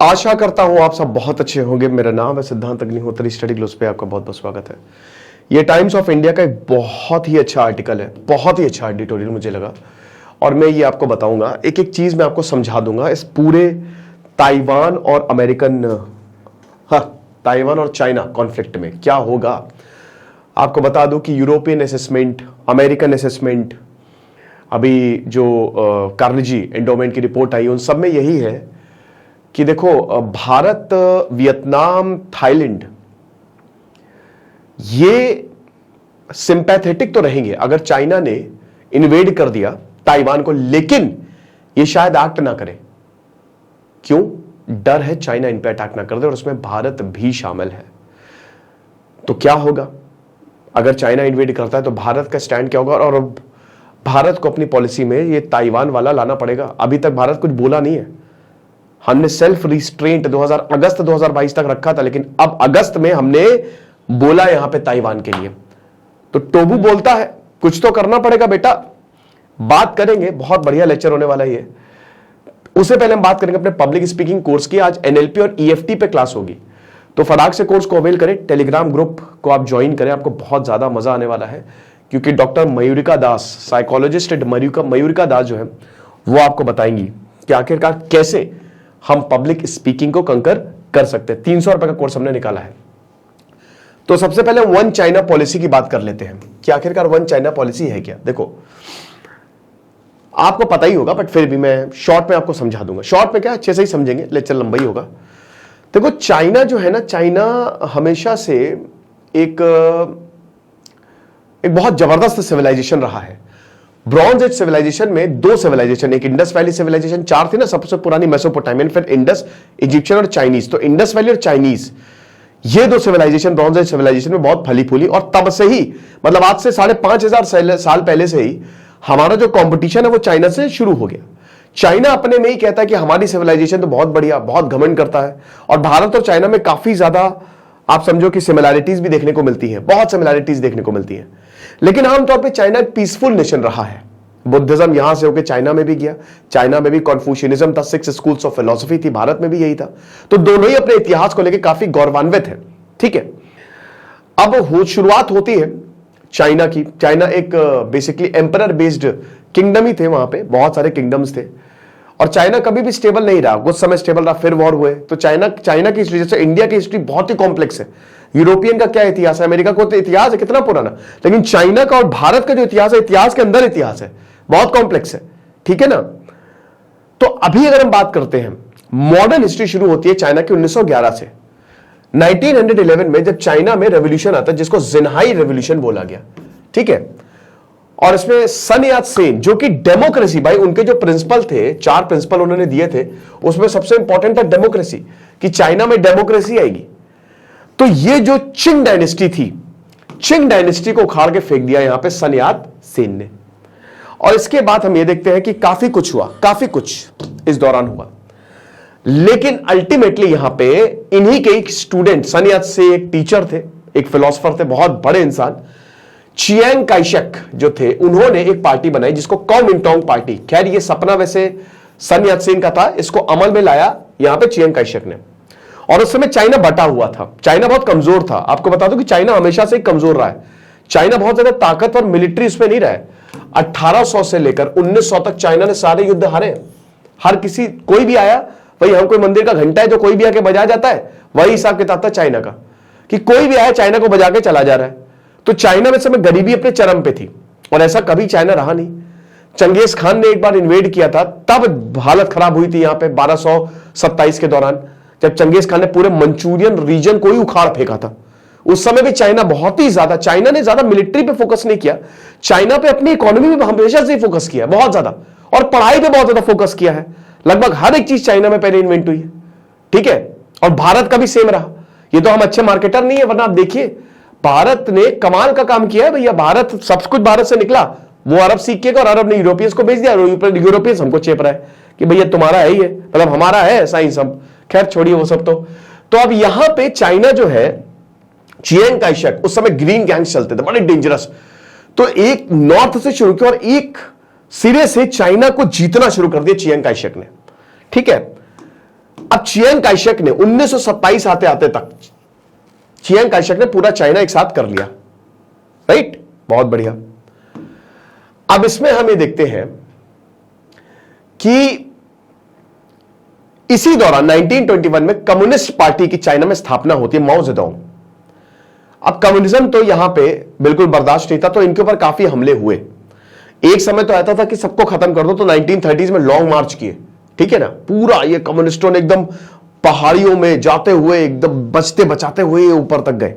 आशा करता हूं आप सब बहुत अच्छे होंगे। मेरा नाम है सिद्धांत अग्निहोत्री। स्टडी ग्लोस पे आपका बहुत बहुत स्वागत है। ये टाइम्स ऑफ इंडिया का एक बहुत ही अच्छा आर्टिकल है, बहुत ही अच्छा एडिटोरियल मुझे लगा, और मैं ये आपको बताऊंगा। एक एक चीज मैं आपको समझा दूंगा इस पूरे ताइवान और ताइवान और चाइना कॉन्फ्लिक्ट में क्या होगा। आपको बता दूं कि यूरोपियन असेसमेंट, अमेरिकन असेसमेंट, अभी जो कार्नेजी एंडोमेंट की रिपोर्ट आई, उन सब में यही है कि देखो, भारत, वियतनाम, थाईलैंड ये सिंपैथेटिक तो रहेंगे अगर चाइना ने इन्वेड कर दिया ताइवान को, लेकिन ये शायद एक्ट ना करे। क्यों? डर है चाइना इन पे अटैक ना कर दे, और उसमें भारत भी शामिल है। तो क्या होगा अगर चाइना इन्वेड करता है? तो भारत का स्टैंड क्या होगा? और भारत को अपनी पॉलिसी में ये ताइवान वाला लाना पड़ेगा। अभी तक भारत कुछ बोला नहीं है। हमने सेल्फ रिस्ट्रेंट अगस्त 2022 तक रखा था, लेकिन अब अगस्त में हमने बोला यहां पे ताइवान के लिए। तो टोबू बोलता है कुछ तो करना पड़ेगा बेटा। बात करेंगे, बहुत बढ़िया लेक्चर होने वाला है। उससे पहले हम बात करेंगे अपने पब्लिक स्पीकिंग कोर्स की। आज एनएलपी और ईएफटी पे क्लास होगी, तो फटाक से कोर्स को अवेल करें। टेलीग्राम ग्रुप को आप ज्वाइन करें, आपको बहुत ज्यादा मजा आने वाला है, क्योंकि डॉक्टर मयूरिका दास, साइकोलॉजिस्ट मयूरिका दास जो है वो आपको बताएंगी कि आखिरकार कैसे हम पब्लिक स्पीकिंग को कंकर कर सकते हैं। 300 रुपए का कोर्स हमने निकाला है। तो सबसे पहले वन चाइना पॉलिसी की बात कर लेते हैं कि आखिरकार वन चाइना पॉलिसी है क्या। देखो, आपको पता ही होगा, बट फिर भी मैं शॉर्ट में आपको समझा दूंगा। शॉर्ट में क्या, अच्छे से ही समझेंगे, लेक्चर लंबा ही होगा। देखो, चाइना जो है ना, चाइना हमेशा से एक बहुत जबरदस्त सिविलाइजेशन रहा है। ब्रॉन्ज एज सिविलाइजेशन में दो सिविलाइजेशन, एक इंडस वैली सिविलाइजेशन, चार थी ना सबसे पुरानी, मेसोपोटामियन, फिर इंडस, इजिप्शियन और चाइनीज। तो इंडस वैली और चाइनीज, ये दो सिविलाइजेशन ब्रॉन्ज एज सिविलाइजेशन में बहुत फली फूली, और तब से ही, मतलब आज से 5,500 साल पहले से ही हमारा जो कंपटीशन है वो चाइना से शुरू हो गया। चाइना अपने में ही कहता है कि हमारी सिविलाइजेशन तो बहुत बढ़िया, बहुत घमंड करता है, और भारत और चाइना में काफी ज्यादा आप समझो कि सिमिलैरिटीज भी देखने को मिलती है, बहुत सिमिलैरिटीज देखने को मिलती है। लेकिन आमतौर पे चाइना एक पीसफुल नेशन रहा है। बुद्धिज्म यहां से होकर चाइना में भी गया, चाइना में भी कॉन्फ्यूशियनिज्म था, 6 स्कूल्स ऑफ फिलॉसफी थी, भारत में भी यही था। तो दोनों ही अपने इतिहास को लेकर काफी गौरवान्वित है। ठीक है, अब शुरुआत होती है चाइना की। चाइना एक बेसिकली एम्परर बेस्ड किंगडम ही थे, वहां पे बहुत सारे किंगडम्स थे, और चाइना कभी भी स्टेबल नहीं रहा। कुछ समय स्टेबल रहा, फिर वॉर हुए। तो चाइना की हिस्ट्री, जैसे इंडिया की हिस्ट्री बहुत ही कॉम्प्लेक्स है। यूरोपियन का क्या इतिहास है, अमेरिका को तो इतिहास है कितना पुराना, लेकिन चाइना का और भारत का जो इतिहास है, इतिहास के अंदर इतिहास है, बहुत कॉम्प्लेक्स है। ठीक है ना। तो अभी अगर हम बात करते हैं, मॉडर्न हिस्ट्री शुरू होती है चाइना की 1911 से। 1911 में जब चाइना में रेवोल्यूशन आता है, जिसको जिनहाई रेवोल्यूशन बोला गया। ठीक है, और इसमें सन यात सेन, जो कि डेमोक्रेसी, भाई उनके जो प्रिंसिपल थे, 4 प्रिंसिपल उन्होंने दिए थे, उसमें सबसे इंपॉर्टेंट था डेमोक्रेसी, कि चाइना में डेमोक्रेसी आएगी। तो ये जो चिंग डायनेस्टी थी, चिंग डायनेस्टी को उखाड़ के फेंक दिया यहां पे सन यात सेन ने। और इसके बाद हम ये देखते हैं कि काफी कुछ हुआ, काफी कुछ इस दौरान हुआ, लेकिन अल्टीमेटली यहां पे इन्हीं के एक स्टूडेंट, सन यात से एक टीचर थे, एक फिलोसोफर थे, बहुत बड़े इंसान, चियांग काइशेक जो थे, उन्होंने एक पार्टी बनाई जिसको कॉमिंटोंग पार्टी। खैर ये सपना वैसे सन यात सेन का था, इसको अमल में लाया यहां पे चियांग काइशेक ने। और उस समय चाइना बटा हुआ था, चाइना बहुत कमजोर था। आपको बता दूं कि चाइना हमेशा से कमजोर रहा है। चाइना बहुत ज्यादा ताकतवर मिलिट्री उसमें नहीं रहा है। 1800 से लेकर 1900 तक चाइना ने सारे युद्ध हारे। हर किसी, कोई भी आया, भाई हम कोई मंदिर का घंटा है जो कोई भी आके बजा जाता है, वही हिसाब किताब था चाइना का, कि कोई भी आया चाइना को बजा के चला जा रहा है। तो चाइना में समय गरीबी अपने चरम पे थी, और ऐसा कभी चाइना रहा नहीं। चंगेज खान ने एक बार इन्वेड किया था, तब हालत खराब हुई थी यहां पे 1227 के दौरान, जब चंगेज खान ने पूरे मंचूरियन रीजन को ही उखाड़ फेंका था। उस समय भी चाइना बहुत ही ज्यादा, चाइना ने ज्यादा मिलिट्री पे फोकस नहीं किया, चाइना पे अपनी इकोनॉमी पे हमेशा से फोकस किया बहुत ज्यादा, और पढ़ाई पे बहुत ज्यादा फोकस किया है। लगभग हर एक चीज चाइना में पहले इन्वेंट हुई है। ठीक है, और भारत का भी सेम रहा। ये तो हम अच्छे मार्केटर नहीं है, वरना आप देखिए भारत ने कमाल का काम किया है भैया। भारत, सब कुछ भारत से निकला, वो अरब सीख के और अरब ने यूरोपियंस को भेज दिया, यूरोपियंस हमको चेप रहा है कि भैया तुम्हारा है ही है, मतलब हमारा है ऐसा ही सब। खैर छोड़िए वो सब। तो अब यहां पे चाइना जो है, चियांग काइशेक, उस समय ग्रीन गैंग्स चलते थे, बड़े डेंजरस। तो एक नॉर्थ से शुरू किया और एक सिरे से चाइना को जीतना शुरू कर दिया चियांग काइशेक ने। ठीक है, अब चियांग काइशेक ने 1927 आते आते तक चियांग काइशेक ने पूरा चाइना एक साथ कर लिया, राइट, बहुत बढ़िया। अब इसमें हम ये देखते हैं कि इसी दौरान 1921 में कम्युनिस्ट पार्टी की चाइना में स्थापना होती है, माओ जेडोंग। अब कम्युनिज्म तो यहां पे बिल्कुल बर्दाश्त नहीं था, तो इनके ऊपर काफी हमले हुए। एक समय तो ऐसा था कि सबको खत्म कर दो, तो 1930s में लॉन्ग मार्च किए, ठीक है ना, पूरा ये कम्युनिस्टों ने एकदम पहाड़ियों में जाते हुए एकदम बचते बचाते हुए ऊपर तक गए,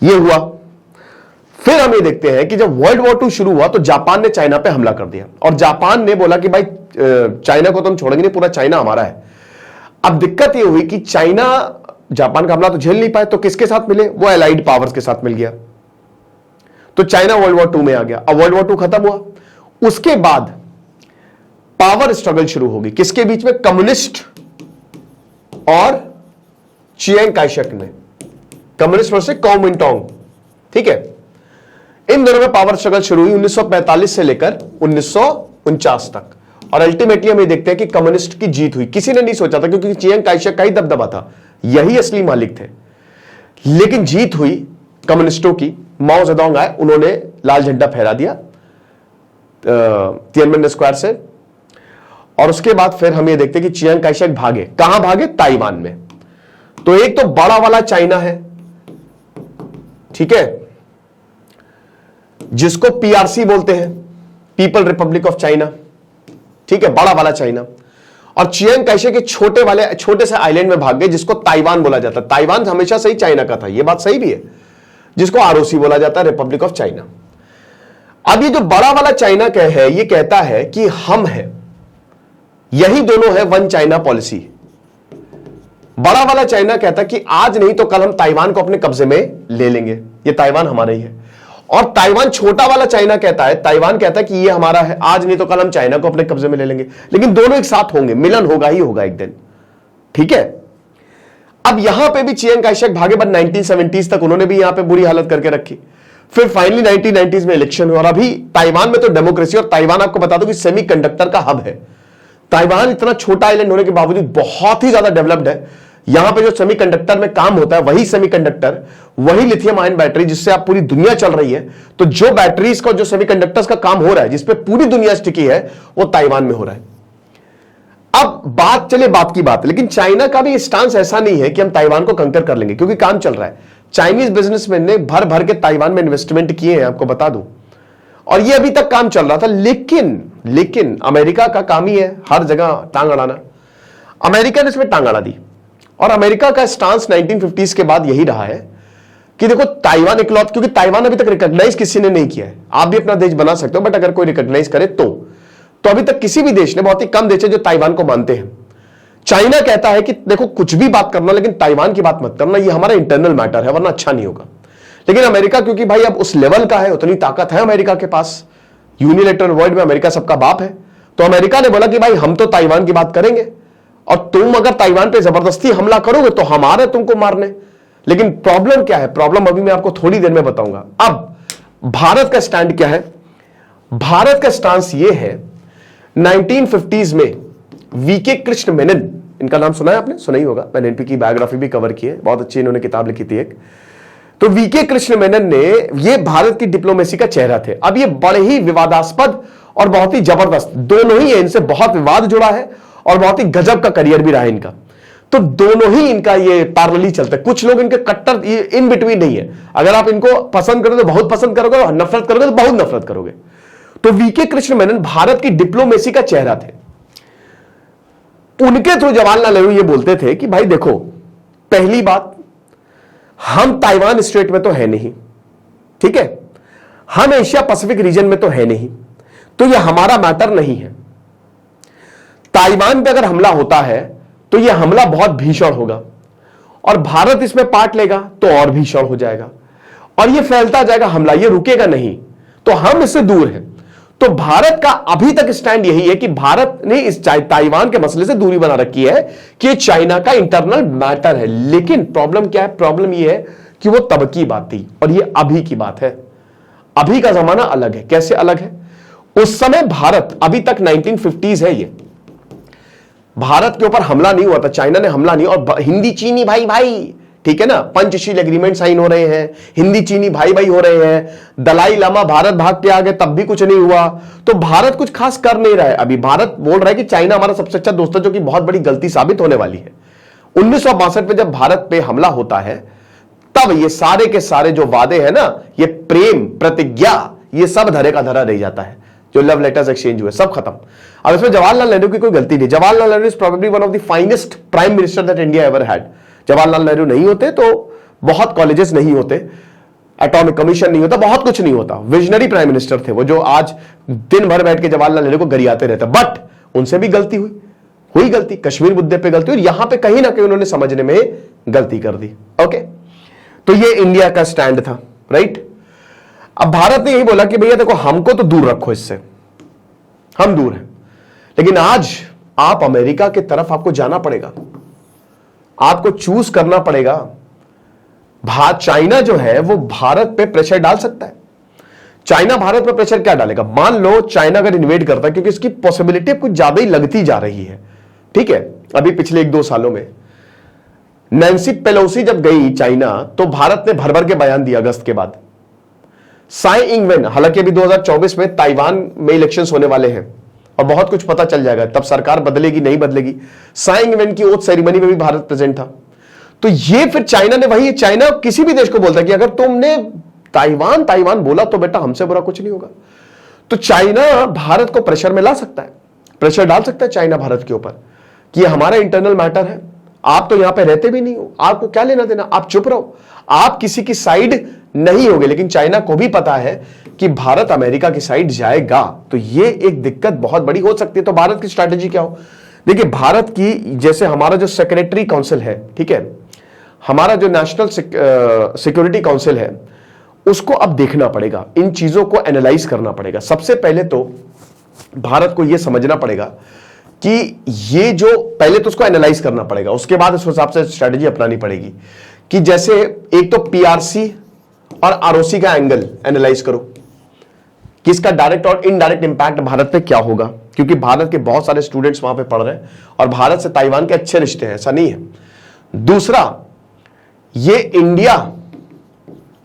ये हुआ। फिर हम ये देखते हैं कि जब वर्ल्ड वॉर 2 शुरू हुआ तो जापान ने चाइना पे हमला कर दिया, और जापान ने बोला कि भाई चाइना को तो हम छोड़ेंगे नहीं, पूरा चाइना हमारा है। अब दिक्कत ये हुई कि चाइना जापान का हमला तो झेल नहीं पाए, तो किसके साथ मिले, वो एलाइड पावर्स के साथ मिल गया, तो चाइना वर्ल्ड वॉर 2 में आ गया। अब वर्ल्ड वॉर 2 खत्म हुआ, उसके बाद पावर स्ट्रगल शुरू होगी, किसके बीच में, कम्युनिस्ट और चियांग काइशेक में, कम्युनिस्ट वर्सेस कुओमिंटांग, ठीक है। इन दोनों में पावर स्ट्रगल शुरू हुई 1945 से लेकर 1949 तक, और अल्टीमेटली हम ये देखते हैं कि कम्युनिस्ट की जीत हुई। किसी ने नहीं सोचा था, क्योंकि चियांग काइशेक का ही दबदबा था, यही असली मालिक थे, लेकिन जीत हुई कम्युनिस्टों की। माओ जेडोंग आए, उन्होंने लाल झंडा फहरा दिया तियानमेन स्क्वायर से, और उसके बाद फिर हम ये देखते हैं कि चियांग काइशेक भागे, कहां भागे, ताइवान में। तो एक तो बड़ा वाला चाइना है, ठीक है, जिसको पीआरसी बोलते हैं, पीपल रिपब्लिक ऑफ चाइना, ठीक है, बड़ा वाला चाइना। और चियांग काइशेक के छोटे से आइलैंड में भाग गए, जिसको ताइवान बोला जाता है। ताइवान हमेशा से ही चाइना का था, यह बात सही भी है, जिसको आरओसी बोला जाता है, रिपब्लिक ऑफ चाइना। अब ये जो बड़ा वाला चाइना है, ये कहता है कि हम हैं, यही दोनों है वन चाइना पॉलिसी। बड़ा वाला चाइना कहता है कि आज नहीं तो कल हम ताइवान को अपने कब्जे में ले लेंगे, ये ताइवान हमारा ही है। और ताइवान, छोटा वाला चाइना कहता है, ताइवान कहता है कि ये हमारा है, आज नहीं तो कल हम चाइना को अपने कब्जे में ले लेंगे। लेकिन दोनों एक साथ होंगे, मिलन होगा ही होगा एक दिन, ठीक है। अब यहां पे भी चियांग काइशेक भागे, बट 1970s तक उन्होंने भी यहां पे बुरी हालत करके रखी। फिर फाइनली 1990s में इलेक्शन हुआ, और अभी ताइवान में तो डेमोक्रेसी, और ताइवान आपको बता दो कि सेमीकंडक्टर का हब है। ताइवान इतना छोटा आइलैंड होने के बावजूद बहुत ही ज्यादा डेवलप्ड है। यहां पे जो सेमीकंडक्टर में काम होता है, वही सेमीकंडक्टर, वही लिथियम आयन बैटरी, जिससे आप पूरी दुनिया चल रही है। तो जो बैटरीज का, जो सेमीकंडक्टर्स का काम हो रहा है, जिसपे पूरी दुनिया स्टिकी है, वो ताइवान में हो रहा है। अब बात चले बात की बात, लेकिन चाइना का भी स्टांस ऐसा नहीं है कि हम ताइवान को कंकर कर लेंगे, क्योंकि काम चल रहा है। चाइनीज बिजनेसमैन ने भर भर के ताइवान में इन्वेस्टमेंट किए हैं, आपको बता दूं, और ये अभी तक काम चल रहा था। लेकिन अमेरिका का काम ही है हर जगह टांग अड़ाना। अमेरिका ने इसमें टांग अड़ा दी, और अमेरिका का स्टांस 1950s के बाद यही रहा है कि देखो ताइवान इकलौत, क्योंकि ताइवान अभी तक रिकॉग्नाइज किसी ने नहीं किया है। आप भी अपना देश बना सकते हो, बट अगर कोई रिकॉग्नाइज करे तो अभी तक किसी भी देश ने, बहुत ही कम देश है जो ताइवान को मानते हैं। चाइना कहता है कि देखो कुछ भी बात करना, लेकिन ताइवान की बात मत करना, ये हमारा इंटरनल मैटर है, वरना अच्छा नहीं होगा। लेकिन अमेरिका, क्योंकि भाई अब उस लेवल का है, उतनी ताकत है अमेरिका के पास, यूनिलैटरल वर्ल्ड में अमेरिका सबका बाप है, तो अमेरिका ने बोला कि भाई हम तो ताइवान की बात करेंगे, और तुम अगर ताइवान पे जबरदस्ती हमला करोगे तो हमारे तुमको मारने। लेकिन प्रॉब्लम क्या है, प्रॉब्लम अभी मैं आपको थोड़ी देर में बताऊंगा। अब भारत का स्टैंड क्या है, भारत का स्टांस ये है, 1950s में वीके कृष्ण मेनन, इनका नाम सुना है आपने, सुना ही होगा, मैंने इनकी की बायोग्राफी भी कवर की है, बहुत अच्छी इन्होंने किताब लिखी थी एक। तो वीके कृष्ण मेनन ने, ये भारत की डिप्लोमेसी का चेहरा थे। अब ये बड़े ही विवादास्पद और बहुत ही जबरदस्त, दोनों ही है, इनसे बहुत विवाद जुड़ा है और बहुत ही गजब का करियर भी रहा है इनका। तो दोनों ही इनका ये पैरेलली चलता है। कुछ लोग इनके कट्टर, ये इन बिटवीन नहीं है। अगर आप इनको पसंद करोगे तो बहुत पसंद करोगे, और नफरत करोगे तो बहुत नफरत करोगे। तो वीके कृष्ण मेनन भारत की डिप्लोमेसी का चेहरा थे। उनके थ्रू जवाहरलाल नेहरू ये बोलते थे कि भाई देखो, पहली बात, हम ताइवान स्टेट में तो है नहीं, ठीक है, हम एशिया पैसिफिक रीजन में तो है नहीं, तो ये हमारा मैटर नहीं है। ताइवान पे अगर हमला होता है तो यह हमला बहुत भीषण होगा, और भारत इसमें पार्ट लेगा तो और भीषण हो जाएगा, और यह फैलता जाएगा हमला, यह रुकेगा नहीं, तो हम इससे दूर हैं। तो भारत का अभी तक स्टैंड यही है कि भारत ने इस ताइवान के मसले से दूरी बना रखी है कि चाइना का इंटरनल मैटर है। लेकिन प्रॉब्लम क्या है, प्रॉब्लम यह है कि वो तब की बात थी और ये अभी की बात है। अभी का जमाना अलग है। कैसे अलग है? उस समय भारत, अभी तक 1950s है ये, भारत के ऊपर हमला नहीं हुआ था, चाइना ने हमला नहीं, और हिंदी चीनी भाई भाई, ठीक है ना, पंचशील एग्रीमेंट साइन हो रहे हैं, हिंदी चीनी भाई भाई हो रहे हैं, दलाई लामा भारत भाग के आ गए तब भी कुछ नहीं हुआ। तो भारत कुछ खास कर नहीं रहा है। अभी भारत बोल रहा है कि चाइना हमारा सबसे अच्छा दोस्त है, जो कि बहुत बड़ी गलती साबित होने वाली है। 1962 में जब भारत पे हमला होता है तब ये सारे के सारे जो वादे हैं ना, ये प्रेम प्रतिज्ञा, ये सब धरे का धरा रह जाता है। जो लव लेटर्स एक्सचेंज हुए सब खत्म। अब इसमें जवाहरलाल नेहरू की कोई गलती नहीं। Jawaharlal Nehru is probably one of the finest prime minister that India ever had. Jawaharlal Nehru नहीं होते तो बहुत कॉलेजेस नहीं होते, एटॉमिक कमीशन नहीं होता, बहुत कुछ नहीं होता। विजनरी प्राइम मिनिस्टर थे वो, जो आज दिन भर बैठ के जवाहरलाल नेहरू को गरियाते रहते। बट उनसे भी गलती हुई गलती, कश्मीर मुद्दे पे गलती, और यहां पे कहीं ना कहीं उन्होंने समझने में गलती कर दी। ओके, तो ये इंडिया का स्टैंड था, राइट। अब भारत ने यही बोला कि भैया देखो, हमको तो दूर रखो इससे, हम दूर हैं, लेकिन आज आप अमेरिका की तरफ आपको जाना पड़ेगा, आपको चूज करना पड़ेगा। चाइना जो है वो भारत पे प्रेशर डाल सकता है। चाइना भारत पे प्रेशर क्या डालेगा? मान लो चाइना अगर इन्वेड करता है, क्योंकि इसकी पॉसिबिलिटी कुछ ज्यादा ही लगती जा रही है, ठीक है। अभी पिछले 1-2 सालों में नैन्सी पेलोसी जब गई चाइना, तो भारत ने भर भर के बयान दिया अगस्त के बाद। साई इंगवेन, हालांकि अभी 2024 में ताइवान में इलेक्शंस होने वाले हैं और बहुत कुछ पता चल जाएगा, तब सरकार बदलेगी नहीं बदलेगी। साई इंगवेन की ओथ सेरेमनी में भी भारत प्रेजेंट था। तो ये फिर चाइना ने, वही चाइना किसी भी देश को बोलता है कि अगर तुमने ताइवान बोला तो बेटा हमसे बुरा कुछ नहीं होगा। तो चाइना भारत को प्रेशर में ला सकता है, प्रेशर डाल सकता है चाइना भारत के ऊपर कि ये हमारा इंटरनल मैटर है, आप तो यहां पे रहते भी नहीं हो, आपको क्या लेना देना, आप चुप रहो, आप किसी की साइड नहीं होगे। लेकिन चाइना को भी पता है कि भारत अमेरिका की साइड जाएगा, तो ये एक दिक्कत बहुत बड़ी हो सकती है। तो भारत की स्ट्रैटेजी क्या हो? देखिए, भारत की, जैसे हमारा जो सेक्रेटरी काउंसिल है, ठीक है, हमारा जो नेशनल सिक्योरिटी काउंसिल है, उसको अब देखना पड़ेगा, इन चीजों को एनालाइज करना पड़ेगा। सबसे पहले तो भारत को यह समझना पड़ेगा कि ये जो, पहले तो उसको एनालाइज करना पड़ेगा, उसके बाद उस हिसाब से स्ट्रैटेजी अपनानी पड़ेगी। कि जैसे एक तो पीआरसी और आरओसी का एंगल एनालाइज करो कि इसका डायरेक्ट और इनडायरेक्ट इंपैक्ट भारत पे क्या होगा, क्योंकि भारत के बहुत सारे स्टूडेंट्स वहां पे पढ़ रहे हैं और भारत से ताइवान के अच्छे रिश्ते हैं, ऐसा नहीं है। दूसरा, ये इंडिया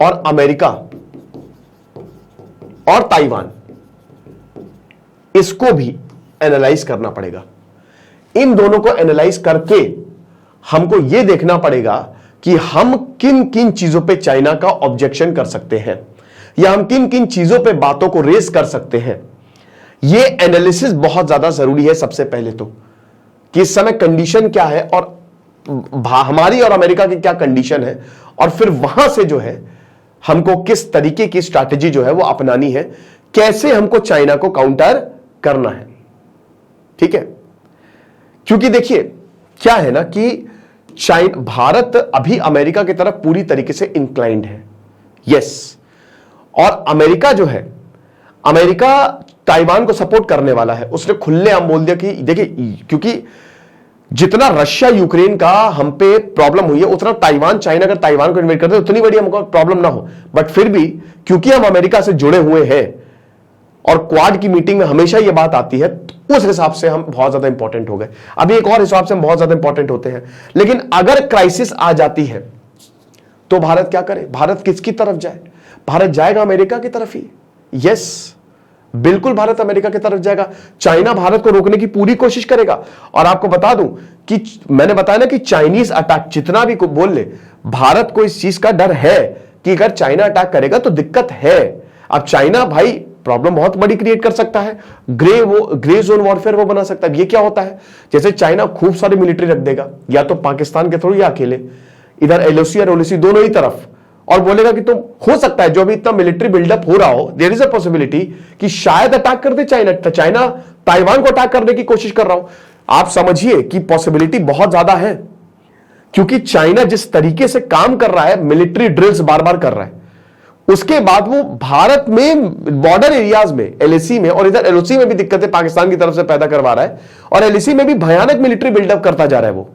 और अमेरिका और ताइवान, इसको भी एनालाइज करना पड़ेगा। इन दोनों को एनालाइज करके हमको यह देखना पड़ेगा कि हम किन किन चीजों पे चाइना का ऑब्जेक्शन कर सकते हैं, या हम किन किन चीजों पे बातों को रेस कर सकते हैं। यह एनालिसिस बहुत ज्यादा जरूरी है। सबसे पहले तो कि इस समय कंडीशन क्या है और हमारी और अमेरिका की क्या कंडीशन है, और फिर वहां से जो है हमको किस तरीके की स्ट्रैटेजी जो है वो अपनानी है, कैसे हमको चाइना को काउंटर करना है, ठीक है। क्योंकि देखिए क्या है ना कि भारत अभी अमेरिका की तरफ पूरी तरीके से इंक्लाइंड है, यस। और अमेरिका जो है, अमेरिका ताइवान को सपोर्ट करने वाला है। उसने खुलेआम बोल दिया कि देखिए, क्योंकि जितना रशिया यूक्रेन का हम पे प्रॉब्लम हुई है, उतना ताइवान, चाइना अगर ताइवान को इन्वेट करते उतनी बड़ी हमको प्रॉब्लम ना हो। बट फिर भी क्योंकि हम अमेरिका से जुड़े हुए हैं और क्वाड की मीटिंग में हमेशा यह बात आती है, तो उस हिसाब से हम बहुत ज्यादा इंपॉर्टेंट हो गए। अभी एक और हिसाब से हम बहुत ज्यादा इंपॉर्टेंट होते हैं। लेकिन अगर क्राइसिस आ जाती है तो भारत क्या करे? भारत किसकी तरफ जाए? भारत जाएगा अमेरिका की तरफ ही, यस, बिल्कुल भारत अमेरिका की तरफ जाएगा। चाइना भारत को रोकने की पूरी कोशिश करेगा। और आपको बता दूं कि मैंने बताया ना कि चाइनीज अटैक जितना भी बोल ले, भारत को इस चीज का डर है कि अगर चाइना अटैक करेगा तो दिक्कत है। अब चाइना भाई प्रॉब्लम बहुत बड़ी क्रिएट कर सकता है, ग्रे जोन वॉरफेयर वो बना सकता है। ये क्या होता है? जैसे चाइना खूब सारी मिलिट्री रख देगा, या तो पाकिस्तान के थ्रू या अकेले, इधर एलओसी और ओलओसी दोनों ही तरफ, और बोलेगा कि तुम, हो सकता है जो भी इतना मिलिट्री बिल्डअप हो रहा हो, देयर इज अ पॉसिबिलिटी कि शायद अटैक कर दे चाइना। चाइना ताइवान को अटैक करने की कोशिश कर रहा हूं। आप समझिए कि पॉसिबिलिटी बहुत ज्यादा है, क्योंकि चाइना जिस तरीके से काम कर रहा है, मिलिट्री ड्रिल्स बार बार कर रहा है, उसके बाद वो भारत में बॉर्डर एरियाज में, एलएसी में और इधर एलओसी में भी दिक्कतें पाकिस्तान की तरफ से पैदा करवा रहा है, और एलएसी में भी भयानक मिलिट्री बिल्डअप करता जा रहा है वो।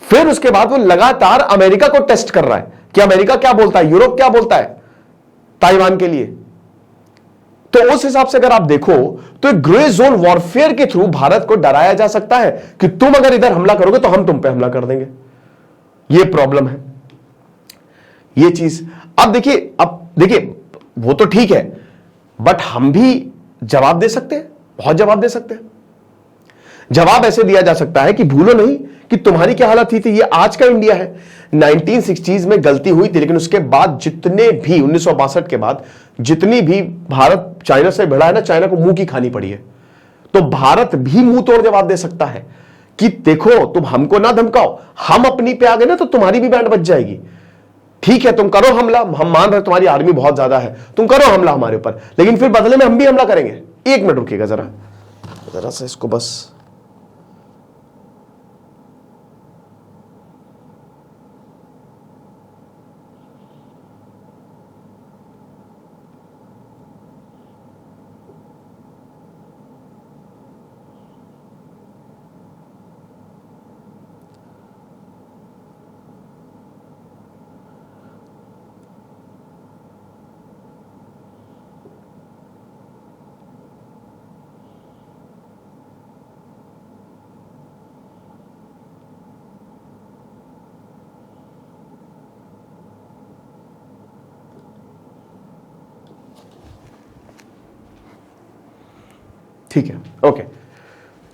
फिर उसके बाद वो लगातार अमेरिका को टेस्ट कर रहा है कि अमेरिका क्या बोलता है, यूरोप क्या बोलता है ताइवान के लिए। तो उस हिसाब से अगर आप देखो तो एक ग्रे जोन वॉरफेयर के थ्रू भारत को डराया जा सकता है कि तुम अगर इधर हमला करोगे तो हम तुम पे हमला कर देंगे। ये प्रॉब्लम है, ये चीज। अब देखिए वो तो ठीक है, बट हम भी जवाब दे सकते हैं, बहुत जवाब दे सकते हैं। जवाब ऐसे दिया जा सकता है कि भूलो नहीं कि तुम्हारी क्या हालत थी, ये आज का इंडिया है। 1960s में गलती हुई थी, लेकिन उसके बाद जितने भी 1962 के बाद जितनी भी भारत चाइना से भिड़ा है ना, चाइना को मुंह की खानी पड़ी है। तो भारत भी मुंह तोड़ जवाब दे सकता है कि देखो तुम हमको ना धमकाओ, हम अपनी पे आ गए ना तो तुम्हारी भी बैंड बच जाएगी। ठीक है, तुम करो हमला, हम मान रहे तुम्हारी आर्मी बहुत ज्यादा है, तुम करो हमला हमारे ऊपर, लेकिन फिर बदले में हम भी हमला करेंगे। एक मिनट रुकिएगा जरा सा इसको बस। ठीक है, ओके।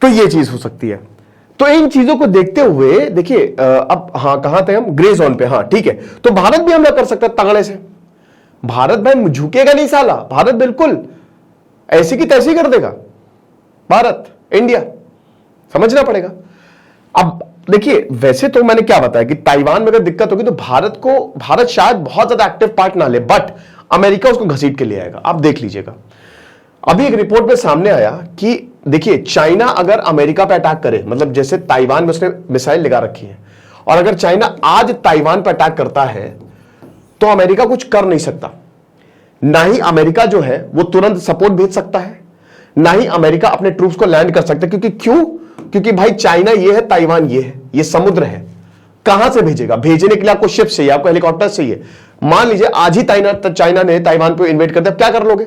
तो ये चीज हो सकती है। तो इन चीजों को देखते हुए देखिए अब हाँ कहां थे हम, ग्रे जोन पे। हाँ ठीक है, तो भारत भी हमला कर सकता है तगड़े से। भारत भाई झुकेगा नहीं साला, भारत बिल्कुल ऐसी की तैसी कर देगा। भारत इंडिया समझना पड़ेगा। अब देखिए वैसे तो मैंने क्या बताया कि ताइवान में अगर दिक्कत होगी तो भारत शायद बहुत ज्यादा एक्टिव पार्ट ना ले, बट अमेरिका उसको घसीट के ले आएगा। आप देख लीजिएगा, अभी एक रिपोर्ट में सामने आया कि देखिए चाइना अगर अमेरिका पे अटैक करे, मतलब जैसे ताइवान में उसने मिसाइल लगा रखी है, और अगर चाइना आज ताइवान पे अटैक करता है तो अमेरिका कुछ कर नहीं सकता। ना ही अमेरिका जो है वो तुरंत सपोर्ट भेज सकता है, ना ही अमेरिका अपने ट्रूप्स को लैंड कर सकता है। क्योंकि भाई चाइना ये है, ताइवान ये है, ये समुद्र है। कहां से भेजेगा? भेजने के लिए आपको शिप चाहिए, आपको हेलीकॉप्टर चाहिए। मान लीजिए आज ही चाइना ने ताइवान पे इन्वेट कर दिया, क्या कर लोगे?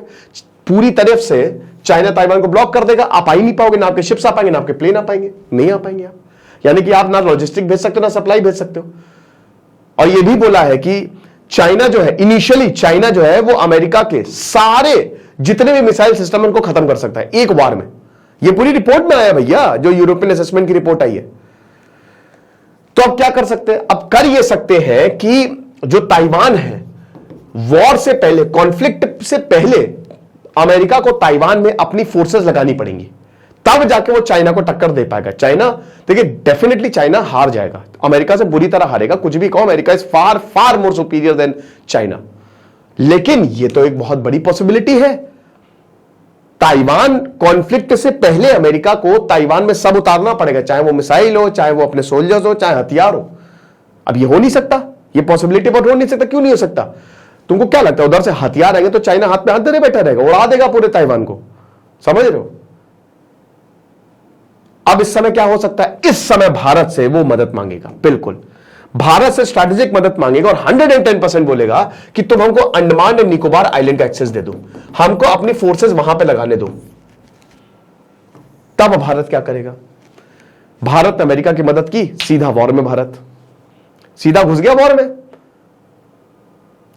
पूरी तरफ से चाइना ताइवान को ब्लॉक कर देगा, आप आ ही नहीं पाओगे, ना आपके शिप्स आ पाएंगे, ना आपके प्लेन आ पाएंगे, नहीं आ पाएंगे आप। यानी कि आप ना लॉजिस्टिक भेज सकते हो, ना सप्लाई भेज सकते हो। और यह भी बोला है कि चाइना जो है, इनिशियली चाइना जो है वो अमेरिका के सारे जितने भी मिसाइल सिस्टम है उनको खत्म कर सकता है एक बार में। ये पूरी रिपोर्ट में आया भैया, जो यूरोपियन असेसमेंट की रिपोर्ट आई है। तो अब क्या कर सकते हैं? अब कर ये सकते हैं कि जो ताइवान है, वॉर से पहले, कॉन्फ्लिक्ट से पहले अमेरिका को ताइवान में अपनी फोर्सेस लगानी पड़ेंगी, तब जाके वो चाइना को टक्कर दे पाएगा। चाइना देखिए डेफिनेटली चाइना हार जाएगा, अमेरिका से बुरी तरह हारेगा। कुछ भी कहो, America is far far more superior than China. लेकिन ये तो एक बहुत बड़ी पॉसिबिलिटी है। ताइवान कॉन्फ्लिक्ट से पहले अमेरिका को ताइवान में सब उतारना पड़ेगा, चाहे वो मिसाइल हो, चाहे वो अपने सोल्जर्स हो, चाहे हथियार हो। अब ये हो नहीं सकता, ये पॉसिबिलिटी पर हो नहीं सकता। क्यों नहीं हो सकता? तुमको क्या लगता है उधर से हथियार आएंगे तो चाइना हाथ में हाथ धरे बैठा रहेगा, उड़ा देगा पूरे ताइवान को? समझ रहे हो? अब इस समय क्या हो सकता है? इस समय भारत से वो मदद मांगेगा, बिल्कुल भारत से स्ट्रैटेजिक मदद मांगेगा और 110% बोलेगा कि तुम हमको अंडमान एंड निकोबार आइलैंड का एक्सेस दे दो, हमको अपनी फोर्सेस वहां पे लगाने दो। तब भारत क्या करेगा? भारत ने अमेरिका की मदद की, सीधा वॉर में, भारत सीधा घुस गया वॉर में।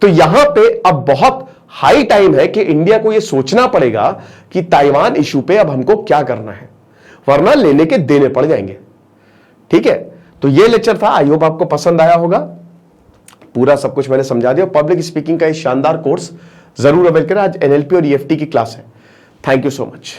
तो यहां पे अब बहुत हाई टाइम है कि इंडिया को यह सोचना पड़ेगा कि ताइवान इशू पे अब हमको क्या करना है, वरना लेने के देने पड़ जाएंगे। ठीक है, तो ये लेक्चर था, आई होप आपको पसंद आया होगा। पूरा सब कुछ मैंने समझा दिया। पब्लिक स्पीकिंग का एक शानदार कोर्स जरूर अवेल करें। आज एनएलपी और ईएफटी की क्लास है। Thank you so much.